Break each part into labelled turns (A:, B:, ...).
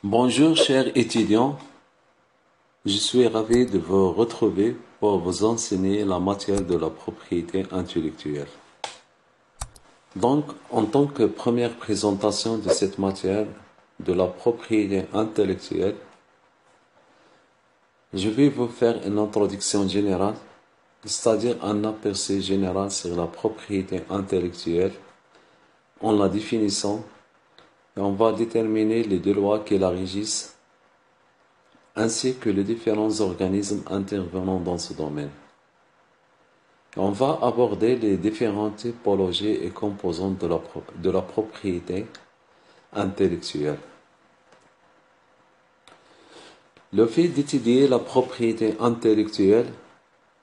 A: Bonjour chers étudiants, je suis ravi de vous retrouver pour vous enseigner la matière de la propriété intellectuelle. Donc, en tant que première présentation de cette matière de la propriété intellectuelle, je vais vous faire une introduction générale, c'est-à-dire un aperçu général sur la propriété intellectuelle en la définissant et on va déterminer les deux lois qui la régissent ainsi que les différents organismes intervenant dans ce domaine. On va aborder les différentes typologies et composantes de la propriété intellectuelle. Le fait d'étudier la propriété intellectuelle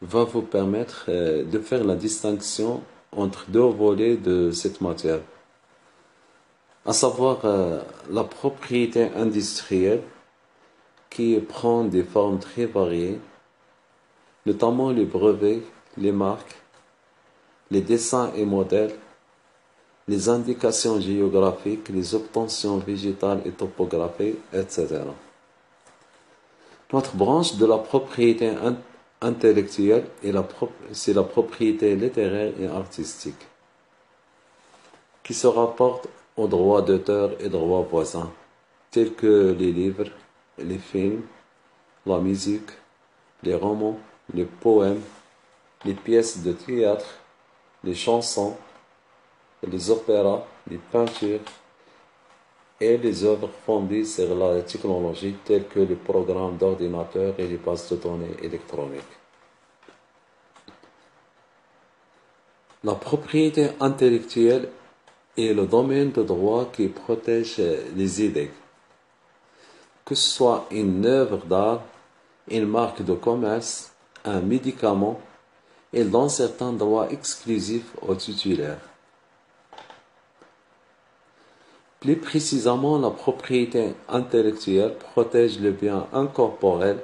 A: va vous permettre de faire la distinction entre deux volets de cette matière, à savoir la propriété industrielle qui prend des formes très variées, notamment les brevets, les marques, les dessins et modèles, les indications géographiques, les obtentions végétales et topographiques, etc. Notre branche de la propriété intellectuelle c'est la propriété littéraire et artistique, qui se rapporte aux droits d'auteur et droits voisins, tels que les livres, les films, la musique, les romans, les poèmes, les pièces de théâtre, les chansons, les opéras, les peintures et les œuvres fondées sur la technologie telles que les programmes d'ordinateur et les bases de données électroniques. La propriété intellectuelle est le domaine de droit qui protège les idées, que ce soit une œuvre d'art, une marque de commerce, un médicament, et donne certains droits exclusifs aux titulaires. Plus précisément, la propriété intellectuelle protège le bien incorporel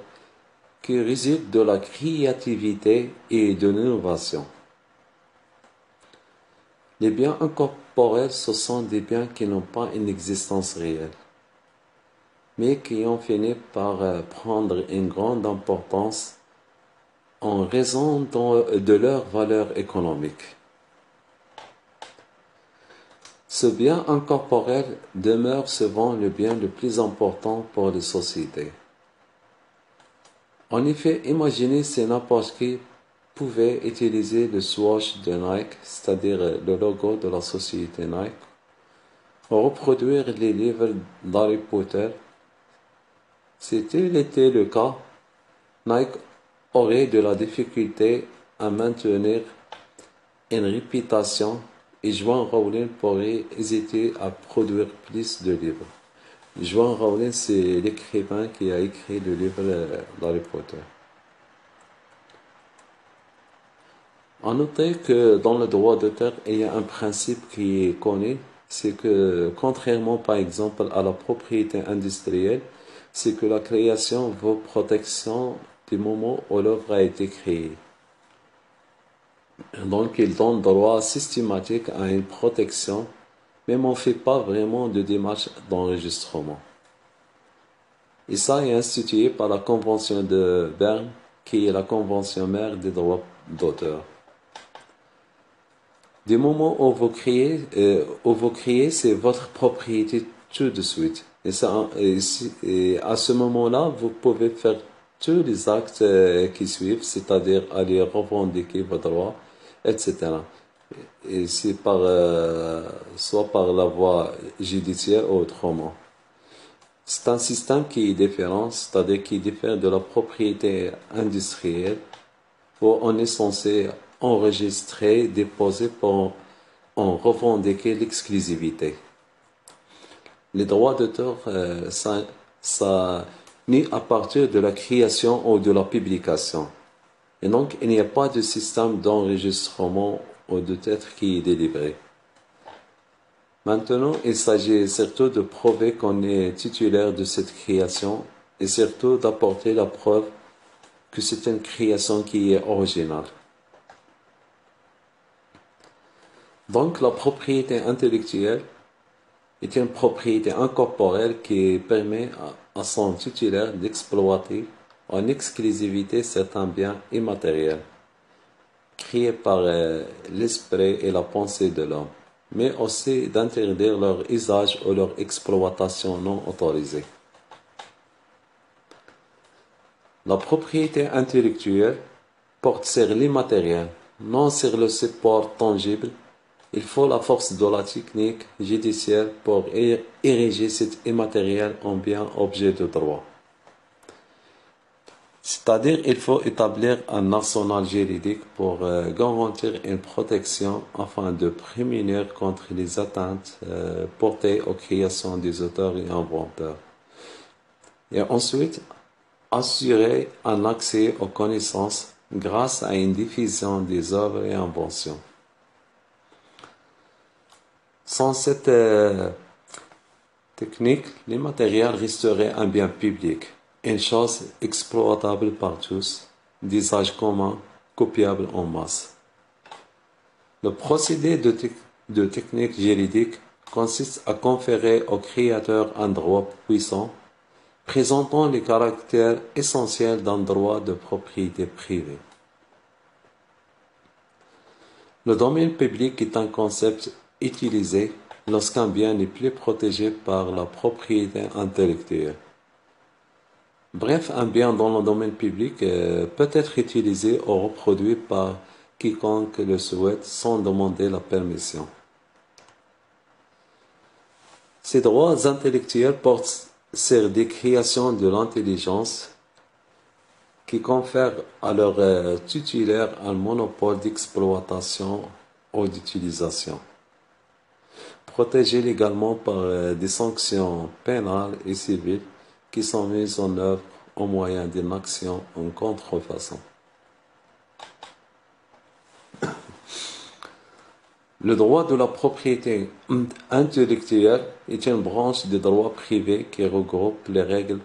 A: qui résulte de la créativité et de l'innovation. Les biens incorporels, ce sont des biens qui n'ont pas une existence réelle, mais qui ont fini par prendre une grande importance en raison de leur valeur économique. Ce bien incorporel demeure souvent le bien le plus important pour les sociétés. En effet, imaginez si n'importe qui pouvait utiliser le swatch de Nike, c'est-à-dire le logo de la société Nike, pour reproduire les livres d'Harry Potter. Si tel était le cas, Nike aurait de la difficulté à maintenir une réputation et Joan Rowling pourrait hésiter à produire plus de livres. Joan Rowling, c'est l'écrivain qui a écrit le livre d'Harry Potter. À noter que dans le droit d'auteur, il y a un principe qui est connu, c'est que contrairement par exemple à la propriété industrielle, c'est que la création vaut protection du moment où l'œuvre a été créée. Donc il donne droit systématique à une protection, même on ne fait pas vraiment de démarche d'enregistrement. Et ça est institué par la Convention de Berne, qui est la convention mère des droits d'auteur. Du moment où vous créez, c'est votre propriété tout de suite. Et à ce moment-là, vous pouvez faire tous les actes qui suivent, c'est-à-dire aller revendiquer vos droits, etc. Et c'est soit par la voie judiciaire ou autrement. C'est un système qui est différent, c'est-à-dire qui diffère de la propriété industrielle, où on est censé enregistrer, déposer pour en revendiquer l'exclusivité. Les droits d'auteur, ça naît à partir de la création ou de la publication. Et donc, il n'y a pas de système d'enregistrement ou de titre qui est délivré. Maintenant, il s'agit surtout de prouver qu'on est titulaire de cette création et surtout d'apporter la preuve que c'est une création qui est originale. Donc, la propriété intellectuelle est une propriété incorporelle qui permet à son titulaire d'exploiter en exclusivité certains biens immatériels créés par l'esprit et la pensée de l'homme, mais aussi d'interdire leur usage ou leur exploitation non autorisée. La propriété intellectuelle porte sur l'immatériel, non sur le support tangible. Il faut la force de la technique judiciaire pour ériger cet immatériel en bien objet de droit. C'est-à-dire il faut établir un arsenal juridique pour garantir une protection afin de prémunir contre les atteintes portées aux créations des auteurs et inventeurs. Et ensuite, assurer un accès aux connaissances grâce à une diffusion des œuvres et inventions. Sans cette technique, l'immatériel resterait un bien public, une chose exploitable par tous, d'usage commun, copiable en masse. Le procédé de technique juridique consiste à conférer au créateur un droit puissant, présentant les caractères essentiels d'un droit de propriété privée. Le domaine public est un concept utilisé lorsqu'un bien n'est plus protégé par la propriété intellectuelle. Bref, un bien dans le domaine public peut être utilisé ou reproduit par quiconque le souhaite sans demander la permission. Ces droits intellectuels portent sur des créations de l'intelligence qui confèrent à leur titulaire un monopole d'exploitation ou d'utilisation, protégés légalement par des sanctions pénales et civiles qui sont mises en œuvre au moyen d'une action en contrefaçon. Le droit de la propriété intellectuelle est une branche du droit privé qui regroupe les règles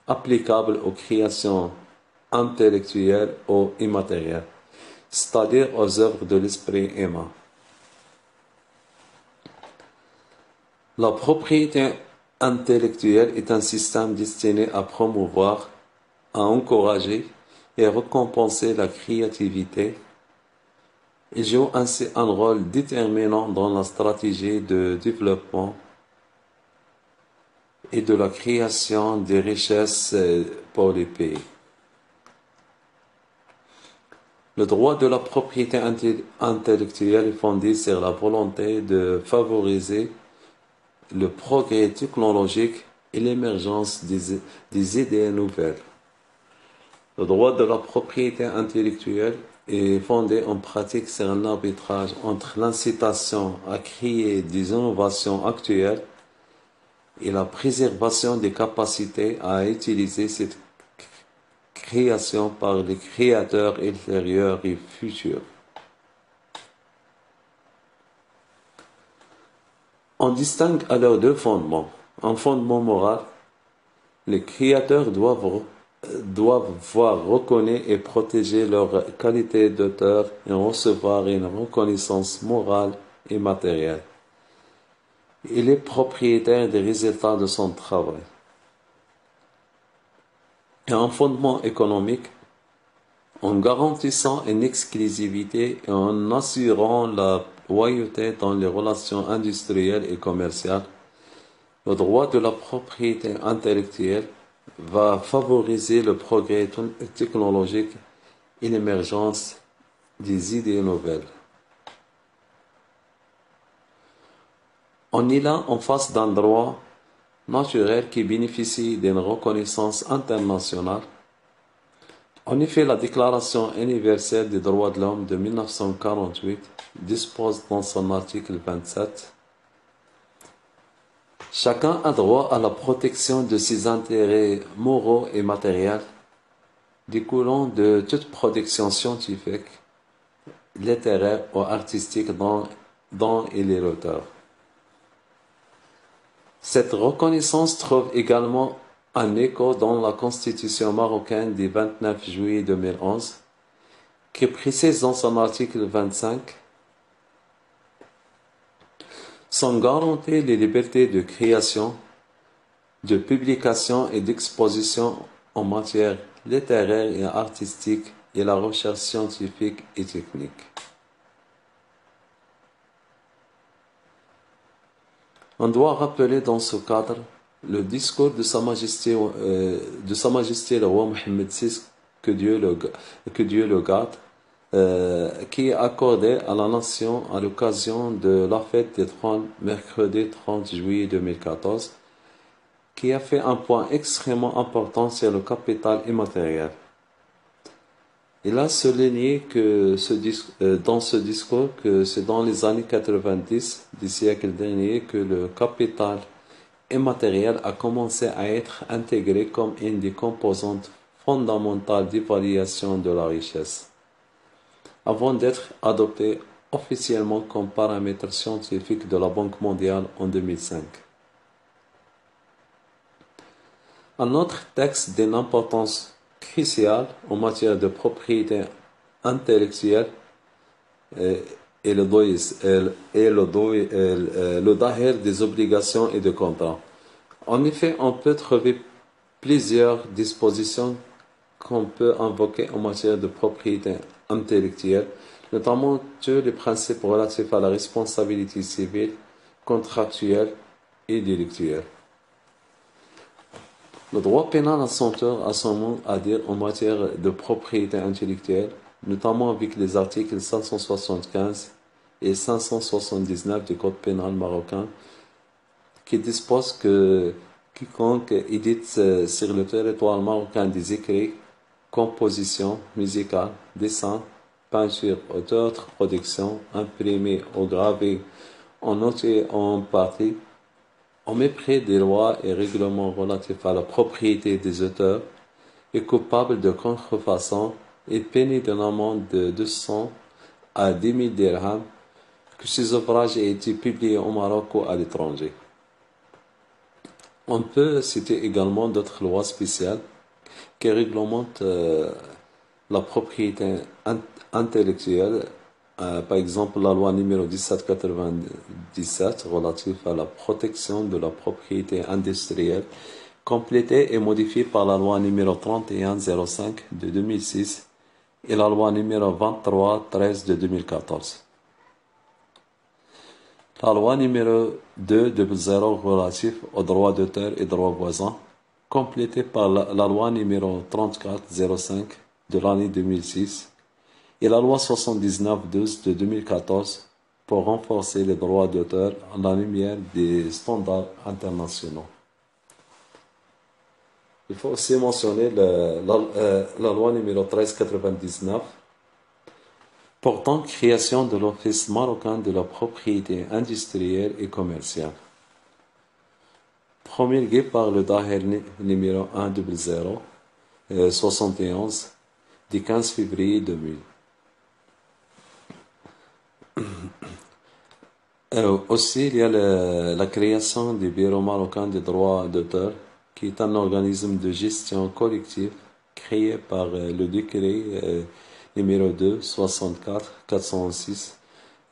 A: applicables aux créations intellectuelles ou immatérielles, c'est-à-dire aux œuvres de l'esprit humain. La propriété intellectuelle est un système destiné à promouvoir, à encourager et récompenser la créativité. Il joue ainsi un rôle déterminant dans la stratégie de développement et de la création des richesses pour les pays. Le droit de la propriété intellectuelle est fondé sur la volonté de favoriser le progrès technologique et l'émergence des idées nouvelles. Le droit de la propriété intellectuelle est fondé en pratique sur un arbitrage entre l'incitation à créer des innovations actuelles et la préservation des capacités à utiliser cette création par les créateurs ultérieurs et futurs. On distingue alors deux fondements. Un fondement moral, les créateurs doivent voir reconnaître et protéger leur qualité d'auteur et recevoir une reconnaissance morale et matérielle. Il est propriétaire des résultats de son travail. Et un fondement économique, en garantissant une exclusivité et en assurant la loyauté dans les relations industrielles et commerciales, le droit de la propriété intellectuelle va favoriser le progrès technologique et l'émergence des idées nouvelles. On est là en face d'un droit naturel qui bénéficie d'une reconnaissance internationale. En effet, la Déclaration universelle des droits de l'homme de 1948 dispose dans son article 27: chacun a droit à la protection de ses intérêts moraux et matériels découlant de toute production scientifique, littéraire ou artistique dont il est l'auteur. Cette reconnaissance trouve également un écho dans la Constitution marocaine du 29 juillet 2011, qui précise dans son article 25 sont garanties les libertés de création, de publication et d'exposition en matière littéraire et artistique et la recherche scientifique et technique. On doit rappeler dans ce cadre le discours de Sa Majesté le roi Mohammed VI, que Dieu le garde, qui est accordé à la nation à l'occasion de la fête des trônes, mercredi 30 juillet 2014, qui a fait un point extrêmement important sur le capital immatériel. Il a souligné que dans ce discours que c'est dans les années 90 du siècle dernier que le capital immatériel a commencé à être intégré comme une des composantes fondamentales d'évaluation de la richesse, avant d'être adopté officiellement comme paramètre scientifique de la Banque mondiale en 2005. Un autre texte d'une importance cruciale en matière de propriété intellectuelle est le Dahir des obligations et de contrats. En effet, on peut trouver plusieurs dispositions qu'on peut invoquer en matière de propriété intellectuelle, notamment tous les principes relatifs à la responsabilité civile, contractuelle et délictuelle. Le droit pénal a son mot à dire en matière de propriété intellectuelle, notamment avec les articles 575 et 579 du Code pénal marocain, qui disposent que quiconque édite sur le territoire marocain des écrits, compositions musicales, dessins, peintures ou d'autres productions imprimées ou gravées en noté ou en partie, au mépris des lois et règlements relatifs à la propriété des auteurs, est coupable de contrefaçon et puni d'une amende de 200 à 10 000 dirhams que ces ouvrages aient été publiés au Maroc ou à l'étranger. On peut citer également d'autres lois spéciales qui réglementent la propriété intellectuelle. Par exemple, la loi numéro 1797 relative à la protection de la propriété industrielle, complétée et modifiée par la loi numéro 3105 de 2006 et la loi numéro 2313 de 2014. La loi numéro 200 relative aux droits d'auteur et droits voisins, complétée par la loi numéro 3405 de l'année 2006 et la loi 7912 de 2014 pour renforcer les droits d'auteur à la lumière des standards internationaux. Il faut aussi mentionner la loi numéro 1399 portant création de l'Office marocain de la propriété industrielle et commerciale, promulguée par le Dahir numéro 10071 du 15 février 2000. Aussi, il y a la création du Bureau marocain des droits d'auteur, qui est un organisme de gestion collective créé par le décret numéro 2 64 406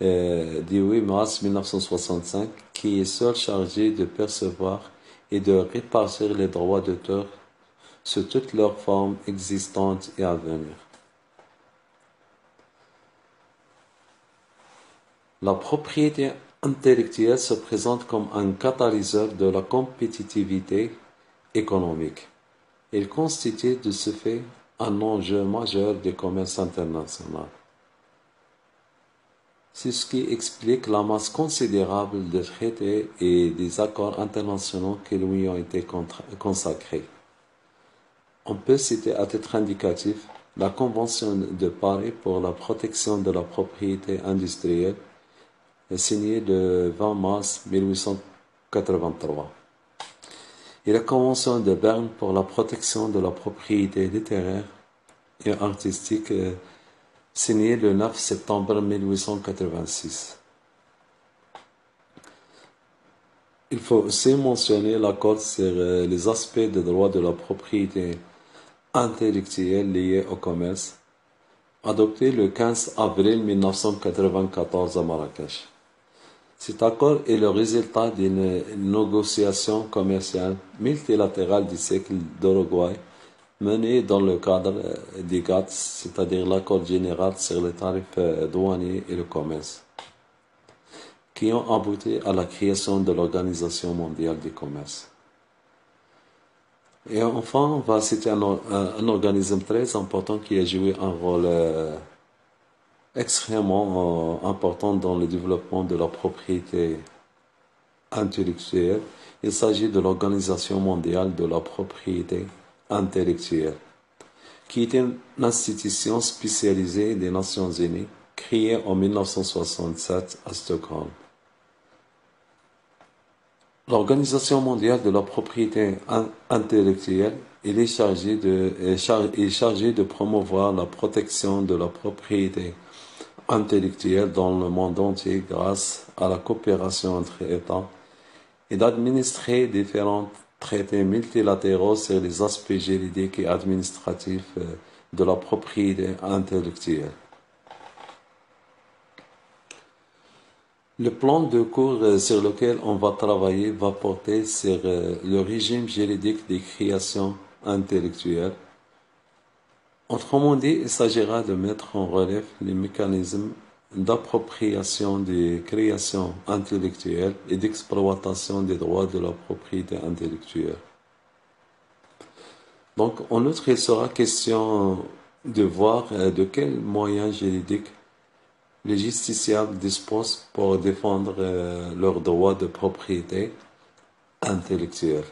A: du 8 mars 1965, qui est seul chargé de percevoir et de répartir les droits d'auteur sous toutes leurs formes existantes et à venir. La propriété intellectuelle se présente comme un catalyseur de la compétitivité économique. Il constitue de ce fait un enjeu majeur du commerce international. C'est ce qui explique la masse considérable de traités et des accords internationaux qui lui ont été consacrés. On peut citer à titre indicatif la Convention de Paris pour la protection de la propriété industrielle, signée le 20 mars 1883, et la Convention de Berne pour la protection de la propriété littéraire et artistique, signée le 9 septembre 1886. Il faut aussi mentionner l'accord sur les aspects des droits de la propriété intellectuelle liés au commerce, adopté le 15 avril 1994 à Marrakech. Cet accord est le résultat d'une négociation commerciale multilatérale du siècle d'Uruguay menée dans le cadre des GATT, c'est-à-dire l'accord général sur les tarifs douaniers et le commerce, qui ont abouti à la création de l'Organisation mondiale du commerce. Et enfin, on va citer un organisme très important qui a joué un rôle extrêmement important dans le développement de la propriété intellectuelle. Il s'agit de l'Organisation mondiale de la propriété intellectuelle, qui est une institution spécialisée des Nations Unies, créée en 1967 à Stockholm. L'Organisation mondiale de la propriété intellectuelle est chargée de promouvoir la protection de la propriété intellectuelle dans le monde entier grâce à la coopération entre États et d'administrer différents traités multilatéraux sur les aspects juridiques et administratifs de la propriété intellectuelle. Le plan de cours sur lequel on va travailler va porter sur le régime juridique des créations intellectuelles. Autrement dit, il s'agira de mettre en relief les mécanismes d'appropriation des créations intellectuelles et d'exploitation des droits de la propriété intellectuelle. Donc, en outre, il sera question de voir de quels moyens juridiques les justiciables disposent pour défendre leurs droits de propriété intellectuelle.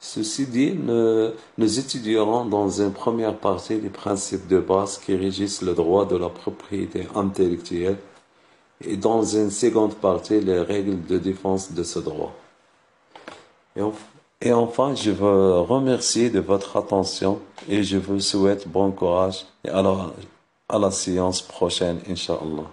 A: Ceci dit, nous étudierons dans une première partie les principes de base qui régissent le droit de la propriété intellectuelle et dans une seconde partie les règles de défense de ce droit. Et enfin, je vous remercie de votre attention et je vous souhaite bon courage et à la séance prochaine, Inch'Allah.